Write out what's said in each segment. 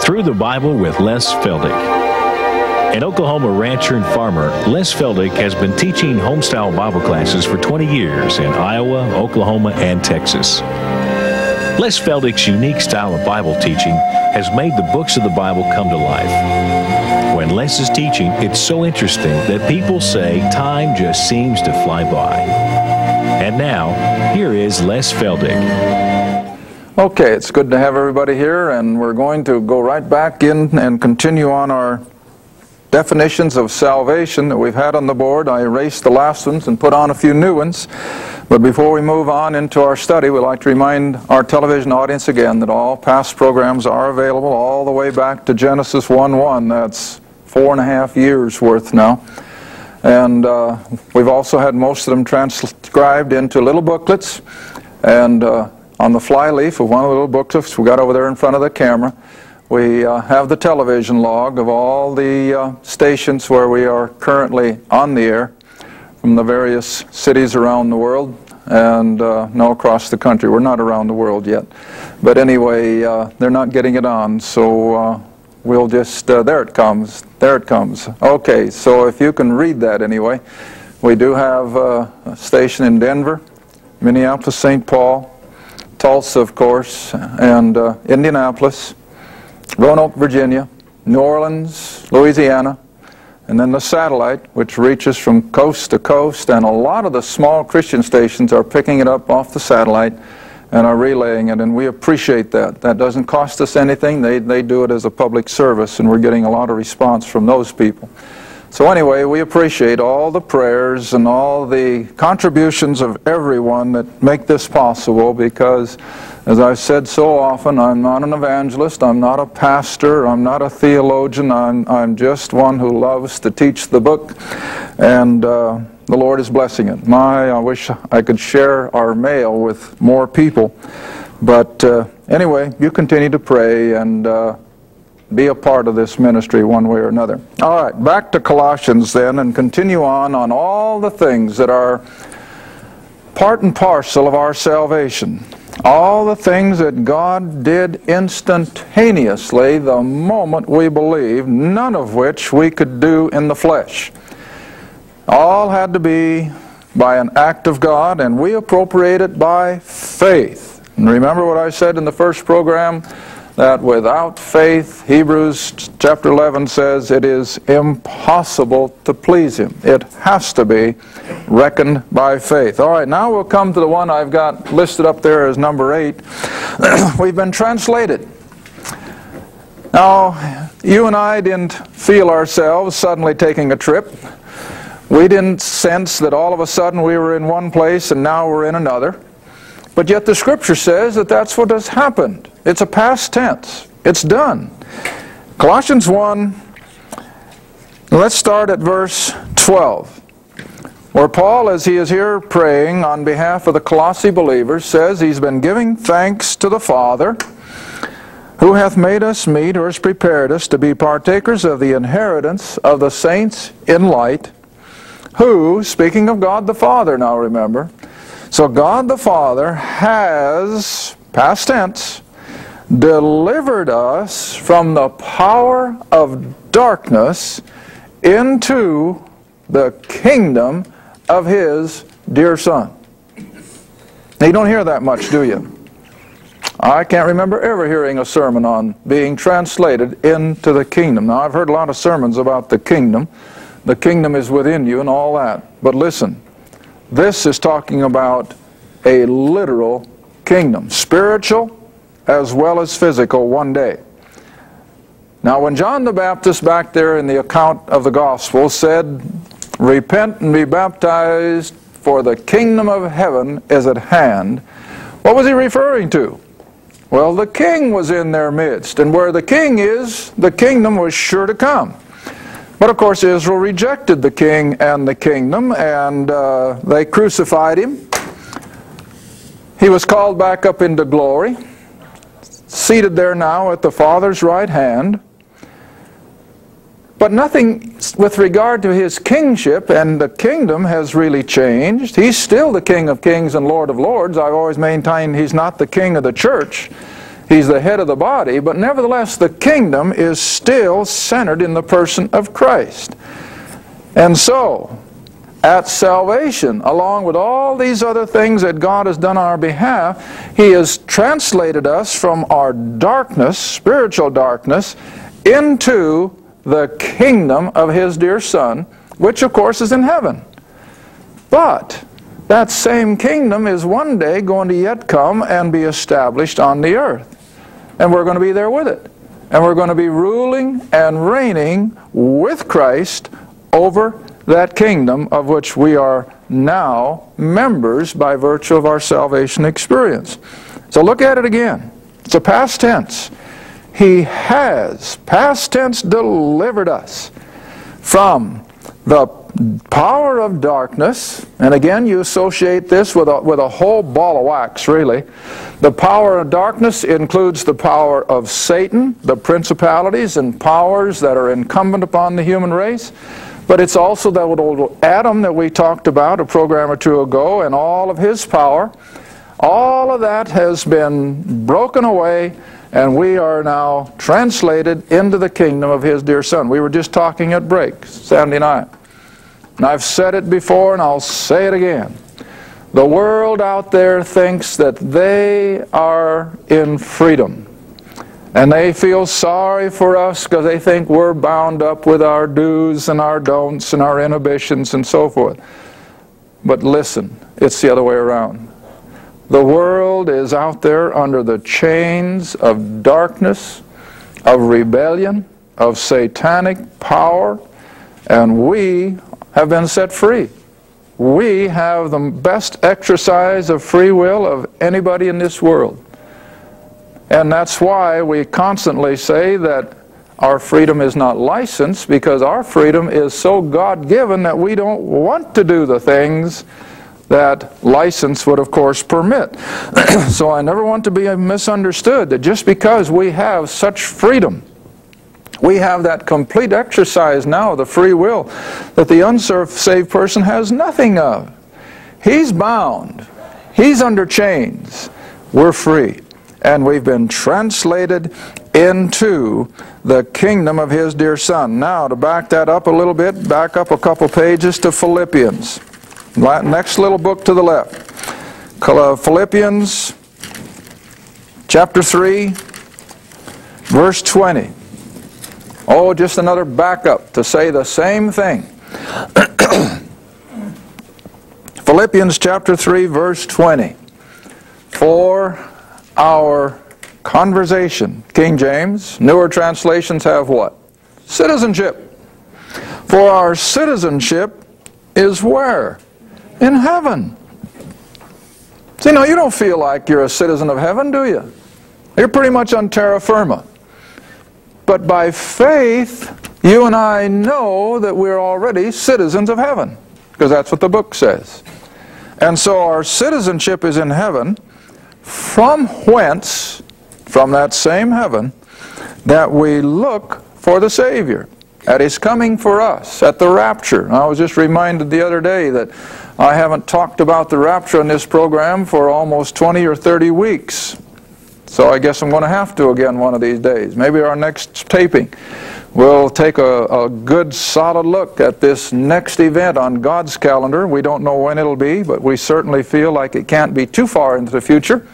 Through the Bible with Les Feldick. An Oklahoma rancher and farmer, Les Feldick has been teaching homestyle Bible classes for 20 years in Iowa, Oklahoma, and Texas. Les Feldick's unique style of Bible teaching has made the books of the Bible come to life. When Les is teaching, it's so interesting that people say time just seems to fly by. And now, here is Les Feldick. Okay, it's good to have everybody here, and we're going to go right back in and continue on our definitions of salvation that we've had on the board. I erased the last ones and put on a few new ones. But before we move on into our study, we'd like to remind our television audience again that all past programs are available all the way back to Genesis 1:1. That's 4.5 years worth now. And we've also had most of them transcribed into little booklets. And on the flyleaf of one of the little booklets we got over there in front of the camera, we have the television log of all the stations where we are currently on the air from the various cities around the world and no, across the country. We're not around the world yet. But anyway, they're not getting it on, so we'll just, there it comes, there it comes. Okay, so if you can read that anyway. We do have a station in Denver, Minneapolis, St. Paul, Tulsa, of course, and Indianapolis, Roanoke, Virginia, New Orleans, Louisiana, and then the satellite, which reaches from coast to coast, and a lot of the small Christian stations are picking it up off the satellite and are relaying it, and we appreciate that. That doesn't cost us anything. They do it as a public service, and we're getting a lot of response from those people. So anyway, we appreciate all the prayers and all the contributions of everyone that make this possible, because, as I've said so often, I'm not an evangelist, I'm not a pastor, I'm not a theologian, I'm just one who loves to teach the book, and the Lord is blessing it. I wish I could share our mail with more people, but anyway, you continue to pray and be a part of this ministry one way or another. All right, back to Colossians then, and continue on all the things that are part and parcel of our salvation. All the things that God did instantaneously the moment we believed, none of which we could do in the flesh. All had to be by an act of God, and we appropriate it by faith. And remember what I said in the first program, that without faith, Hebrews chapter 11 says, it is impossible to please Him. It has to be reckoned by faith. All right, now we'll come to the one I've got listed up there as number 8. We've been translated. Now, you and I didn't feel ourselves suddenly taking a trip. We didn't sense that all of a sudden we were in one place and now we're in another. But yet the Scripture says that that's what has happened. It's a past tense. It's done. Colossians 1, let's start at verse 12, where Paul, as he is here praying on behalf of the Colossae believers, says he's been giving thanks to the Father, who hath made us meet, or has prepared us to be partakers of the inheritance of the saints in light, who, speaking of God the Father now, remember, so God the Father has, past tense, delivered us from the power of darkness into the kingdom of His dear Son. Now, you don't hear that much, do you? I can't remember ever hearing a sermon on being translated into the kingdom. Now, I've heard a lot of sermons about the kingdom. The kingdom is within you and all that. But listen, this is talking about a literal kingdom, spiritual as well as physical, one day. Now, when John the Baptist back there in the account of the gospel said, repent and be baptized, for the kingdom of heaven is at hand, what was he referring to? Well, the king was in their midst, and where the king is, the kingdom was sure to come. But of course Israel rejected the king and the kingdom, and they crucified him. He was called back up into glory, seated there now at the Father's right hand. But nothing with regard to his kingship and the kingdom has really changed. He's still the King of Kings and Lord of Lords. I've always maintained he's not the king of the church. He's the head of the body, but nevertheless the kingdom is still centered in the person of Christ. And so, at salvation, along with all these other things that God has done on our behalf, He has translated us from our darkness, spiritual darkness, into the kingdom of His dear Son, which of course is in heaven. But that same kingdom is one day going to yet come and be established on the earth. And we're going to be there with it. And we're going to be ruling and reigning with Christ over that kingdom of which we are now members by virtue of our salvation experience. So look at it again. It's a past tense. He has, past tense, delivered us from the power of darkness. And again, you associate this with a whole ball of wax, really. The power of darkness includes the power of Satan, the principalities and powers that are incumbent upon the human race. But it's also that old Adam that we talked about a program or two ago, and all of his power. All of that has been broken away, and we are now translated into the kingdom of His dear Son. We were just talking at break, Sandy and I. And I've said it before, and I'll say it again. The world out there thinks that they are in freedom. And they feel sorry for us because they think we're bound up with our do's and our don'ts and our inhibitions and so forth. But listen, it's the other way around. The world is out there under the chains of darkness, of rebellion, of satanic power, and we have been set free. We have the best exercise of free will of anybody in this world. And that's why we constantly say that our freedom is not licensed, because our freedom is so God-given that we don't want to do the things that license would, of course, permit. So I never want to be misunderstood that just because we have such freedom, we have that complete exercise now of the free will that the unsaved person has nothing of. He's bound. He's under chains. We're free. And we've been translated into the kingdom of His dear Son. Now, to back that up a little bit, back up a couple pages to Philippians. Next little book to the left. Philippians chapter 3, verse 20. Oh, just another backup to say the same thing. Philippians chapter 3, verse 20. For our conversation, King James, newer translations have what? Citizenship. For our citizenship is where? In heaven. See, now you don't feel like you're a citizen of heaven, do you? You're pretty much on terra firma. But by faith, you and I know that we're already citizens of heaven, because that's what the book says. And so our citizenship is in heaven, from whence, from that same heaven, that we look for the Savior, at His coming for us, at the rapture. And I was just reminded the other day that I haven't talked about the rapture in this program for almost 20 or 30 weeks. So I guess I'm going to have to again one of these days. Maybe our next taping, we'll take a good solid look at this next event on God's calendar. We don't know when it'll be, but we certainly feel like it can't be too far into the future.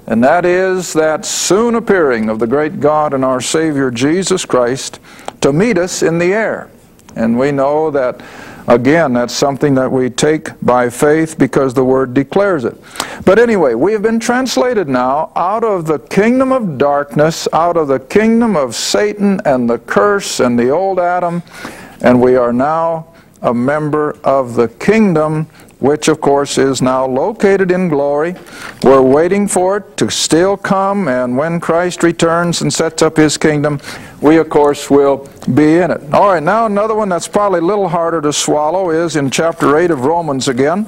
And that is that soon appearing of the great God and our Savior Jesus Christ to meet us in the air. And we know that, again, that's something that we take by faith because the Word declares it. But anyway, we have been translated now out of the kingdom of darkness, out of the kingdom of Satan and the curse and the old Adam, and we are now a member of the kingdom, which of course is now located in glory. We're waiting for it to still come, and when Christ returns and sets up His kingdom, we of course will be in it. All right, now another one that's probably a little harder to swallow is in chapter 8 of Romans again,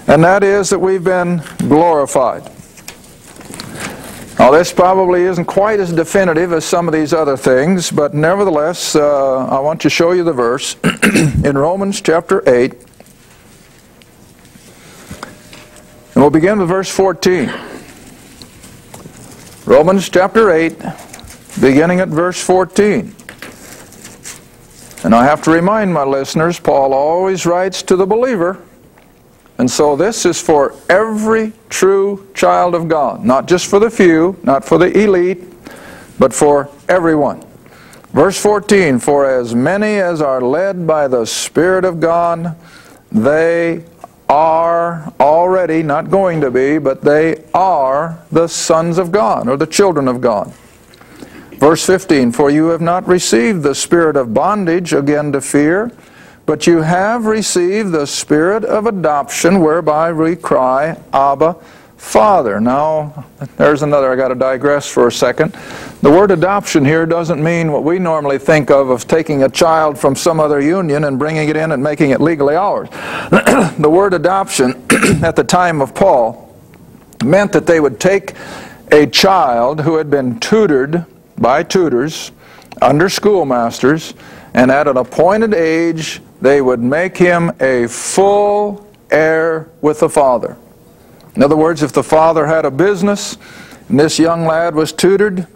and that is that we've been glorified. Now this probably isn't quite as definitive as some of these other things, but nevertheless, I want to show you the verse in Romans chapter 8. And we'll begin with verse 14. Romans chapter 8, beginning at verse 14. And I have to remind my listeners, Paul always writes to the believer. And so this is for every true child of God. Not just for the few, not for the elite, but for everyone. Verse 14, for as many as are led by the Spirit of God, they are already, not going to be, but they are the sons of God, or the children of God. Verse 15, for you have not received the spirit of bondage again to fear, but you have received the spirit of adoption, whereby we cry, Abba, Father. Now, there's another, I got to digress for a second. The word adoption here doesn't mean what we normally think of taking a child from some other union and bringing it in and making it legally ours. The word adoption at the time of Paul meant that they would take a child who had been tutored by tutors under schoolmasters, and at an appointed age they would make him a full heir with the father. In other words, if the father had a business and this young lad was tutored,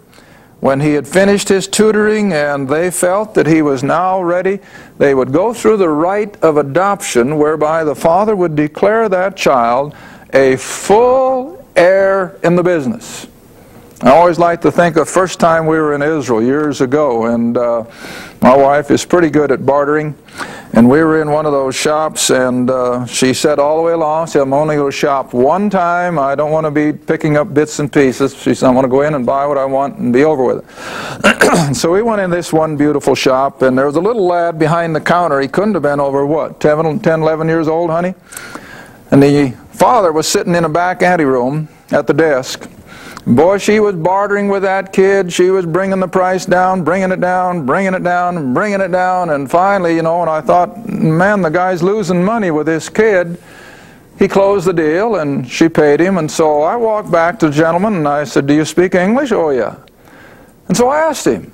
when he had finished his tutoring and they felt that he was now ready, they would go through the rite of adoption, whereby the father would declare that child a full heir in the business. I always like to think of the first time we were in Israel years ago, and my wife is pretty good at bartering, and we were in one of those shops, and she said all the way along, she said, I'm only going to shop one time, I don't want to be picking up bits and pieces. She said, I want to go in and buy what I want and be over with it. So we went in this one beautiful shop, and there was a little lad behind the counter. He couldn't have been over, what, 10, 11 years old, honey? And the father was sitting in a back anteroom at the desk. Boy, she was bartering with that kid. She was bringing the price down, bringing it down, bringing it down, bringing it down. And finally, and I thought, man, the guy's losing money with this kid. He closed the deal, and she paid him. And so I walked back to the gentleman, and I said, do you speak English? Oh, yeah. And so I asked him.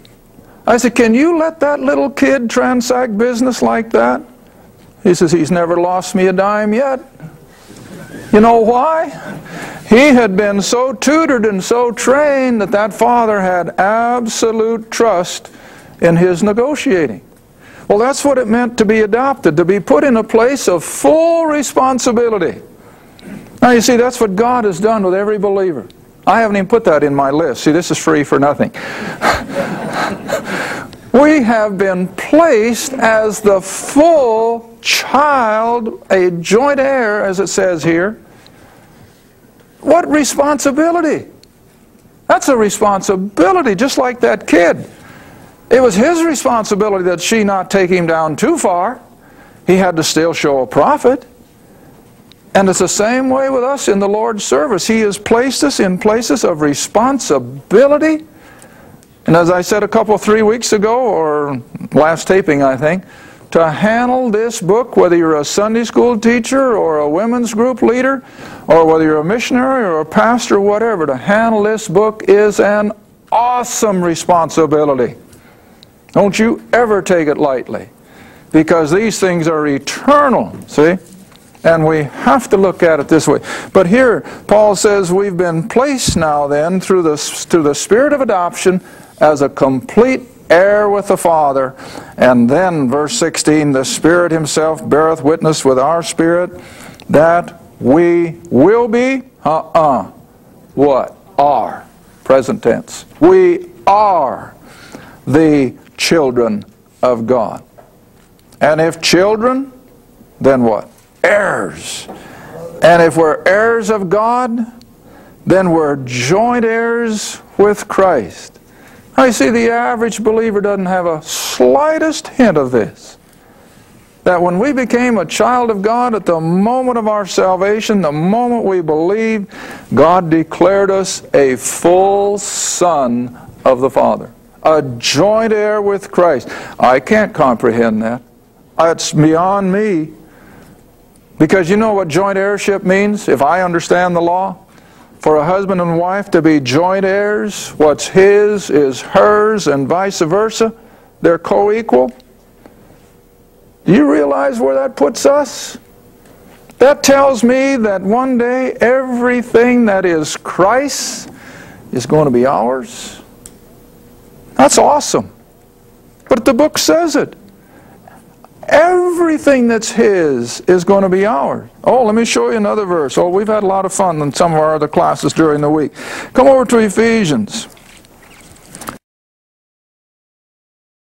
I said, can you let that little kid transact business like that? He says, he's never lost me a dime yet. You know why? He had been so tutored and so trained that that father had absolute trust in his negotiating. Well, that's what it meant to be adopted, to be put in a place of full responsibility. Now, you see, that's what God has done with every believer. I haven't even put that in my list. See, this is free for nothing. We have been placed as the full child, a joint heir, as it says here. What responsibility? That's a responsibility, just like that kid. It was his responsibility that she not take him down too far. He had to still show a profit. And it's the same way with us in the Lord's service. He has placed us in places of responsibility. And as I said 3 weeks ago, or last taping I think, to handle this book, whether you're a Sunday school teacher or a women's group leader, or whether you're a missionary or a pastor or whatever, to handle this book is an awesome responsibility. Don't you ever take it lightly, because these things are eternal, see? And we have to look at it this way. But here, Paul says we've been placed now then through the spirit of adoption as a complete heir with the Father. And then, verse 16, the Spirit Himself beareth witness with our spirit that we will be, what? Are. Present tense. We are the children of God. And if children, then what? Heirs. And if we're heirs of God, then we're joint heirs with Christ. Now you see, the average believer doesn't have a slightest hint of this. That when we became a child of God at the moment of our salvation, the moment we believed, God declared us a full son of the Father. A joint heir with Christ. I can't comprehend that. It's beyond me. Because you know what joint heirship means, if I understand the law? For a husband and wife to be joint heirs, what's his is hers and vice versa. They're co-equal. Do you realize where that puts us? That tells me that one day everything that is Christ's is going to be ours. That's awesome. But the book says it. Everything that's His is going to be ours. Oh, let me show you another verse. Oh, we've had a lot of fun in some of our other classes during the week. Come over to Ephesians.